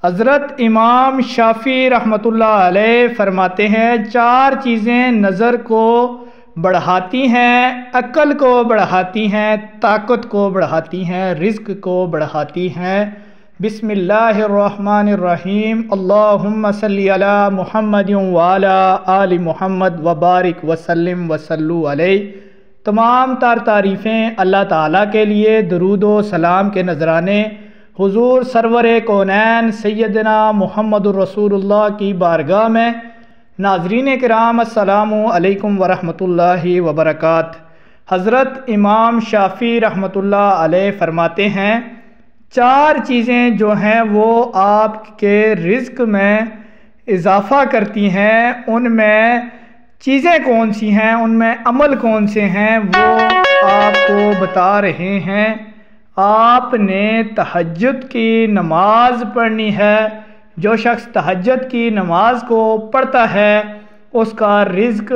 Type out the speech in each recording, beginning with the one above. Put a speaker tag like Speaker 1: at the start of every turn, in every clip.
Speaker 1: حضرت امام شافعی رحمۃ اللہ علیہ فرماتے ہیں 4 چیزیں نظر کو بڑھاتی ہیں، عقل کو بڑھاتی ہیں، طاقت کو بڑھاتی ہیں، رزق کو بڑھاتی ہیں۔ بسم اللہ الرحمن الرحیم۔ اللہم صلی علی محمد وعلی آل محمد وبارک وسلم وصلو علیہ۔ تمام تعریفیں اللہ تعالیٰ کے لیے، درود و سلام کے نذرانے حضور سرور کونین سیدنا محمد الرسول اللہ کی بارگاہ میں۔ ناظرین کرام السلام علیکم ورحمۃ اللہ وبرکاتہ۔ حضرت امام شافعی رحمۃ اللہ علیہ فرماتے ہیں 4 چیزیں جو ہیں وہ آپ کے رزق میں اضافہ کرتی ہیں۔ ان میں چیزیں کون سی ہیں، ان میں عمل کون سے ہیں، وہ آپ کو بتا رہے ہیں۔ آپ نے تہجد کی نماز پڑھنی ہے۔ جو شخص تہجد کی نماز کو پڑھتا ہے اس کا رزق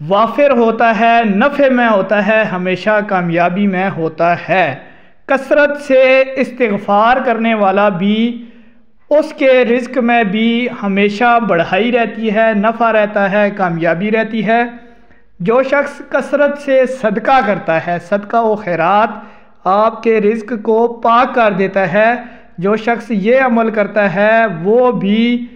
Speaker 1: وافر ہوتا ہے، نفع میں ہوتا ہے، ہمیشہ کامیابی میں ہوتا ہے۔ کثرت سے استغفار کرنے والا بھی اس کے رزق میں بھی ہمیشہ بڑھائی رہتی ہے، نفع رہتا ہے، کامیابی رہتی ہے۔ جو شخص کثرت سے صدقہ کرتا ہے، صدقہ و خیرات آپ کے رزق کو پاک کر دیتا ہے۔ جو شخص یہ عمل کرتا ہے وہ بھی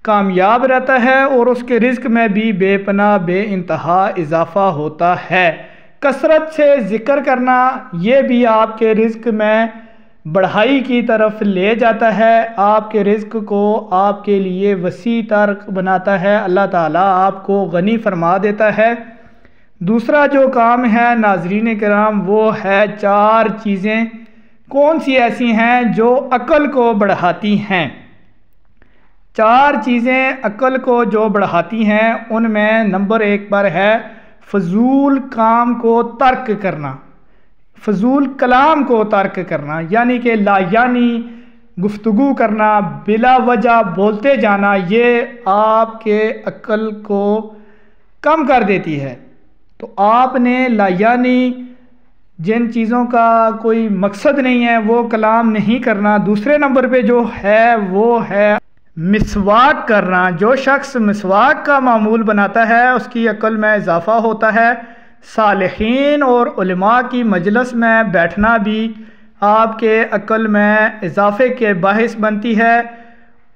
Speaker 1: کامیاب رہتا ہے اور اس کے رزق میں بھی بے پناہ بے انتہا اضافہ ہوتا ہے۔ کثرت سے ذکر کرنا یہ بھی آپ کے رزق میں بڑھائی کی طرف لے جاتا ہے، آپ کے رزق کو آپ کے لیے وسیع تر بناتا ہے، اللہ تعالیٰ آپ کو غنی فرما دیتا ہے۔ دوسرا جو کام ہے ناظرین کرام وہ ہے 4 چیزیں کون سی ایسی ہیں جو عقل کو بڑھاتی ہیں۔ 4 چیزیں عقل کو جو بڑھاتی ہیں ان میں نمبر 1 پر ہے فضول کام کو ترک کرنا، فضول کلام کو ترک کرنا، یعنی کہ لا یعنی گفتگو کرنا، بلا وجہ بولتے جانا، یہ آپ کے عقل کو کم کر دیتی ہے۔ تو آپ نے لا یعنی جن چیزوں کا کوئی مقصد نہیں ہے وہ کلام نہیں کرنا۔ دوسرے نمبر پہ جو ہے وہ ہے مسواک کرنا۔ جو شخص مسواک کا معمول بناتا ہے اس کی عقل میں اضافہ ہوتا ہے۔ صالحین اور علماء کی مجلس میں بیٹھنا بھی آپ کے عقل میں اضافے کے باعث بنتی ہے۔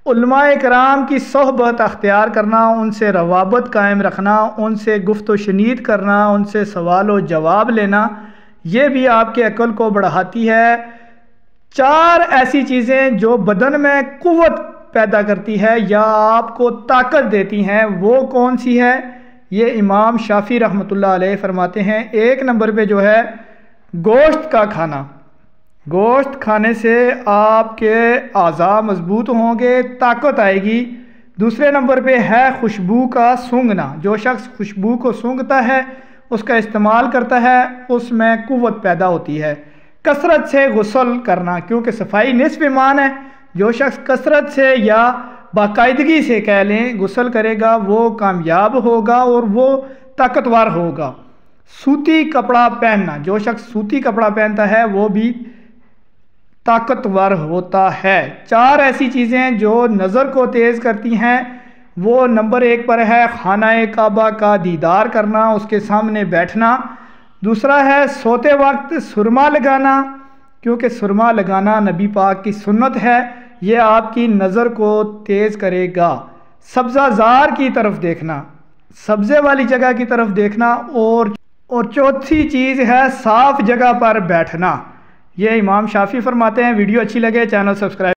Speaker 1: علماء کرام کی صحبت اختیار کرنا، ان سے روابط قائم رکھنا، ان سے گفت و شنید کرنا، ان سے سوال و جواب لینا، یہ بھی آپ کے عقل کو بڑھاتی ہے۔ 4 ایسی چیزیں جو بدن میں قوت پیدا کرتی ہے یا آپ کو طاقت دیتی ہیں وہ کون سی ہے؟ یہ امام شافعی رحمۃ اللہ علیہ فرماتے ہیں 1 نمبر پہ جو ہے گوشت کا کھانا۔ گوشت کھانے سے آپ کے اعضاء مضبوط ہوں گے، طاقت آئے گی۔ دوسرے نمبر پہ ہے خوشبو کا سونگھنا۔ جو شخص خوشبو کو سونگھتا ہے، اس کا استعمال کرتا ہے، اس میں قوت پیدا ہوتی ہے۔ کثرت سے غسل کرنا، کیونکہ صفائی نصف ایمان ہے۔ جو شخص کثرت سے یا باقاعدگی سے کہہ لیں غسل کرے گا وہ کامیاب ہوگا اور وہ طاقتور ہوگا۔ سوتی کپڑا پہننا، جو شخص سوتی کپڑا پہنتا ہے وہ بھی طاقتور ہوتا ہے۔ 4 ایسی چیزیں جو نظر کو تیز کرتی ہیں وہ نمبر 1 پر ہے خانہ کعبہ کا دیدار کرنا، اس کے سامنے بیٹھنا۔ دوسرا ہے سوتے وقت سرما لگانا، کیونکہ سرما لگانا نبی پاک کی سنت ہے، یہ آپ کی نظر کو تیز کرے گا۔ سبزہ زار کی طرف دیکھنا، سبزے والی جگہ کی طرف دیکھنا، اور چوتھی چیز ہے صاف جگہ پر بیٹھنا۔ یہ امام شافعی فرماتے ہیں۔ ویڈیو اچھی لگے چینل سبسکرائب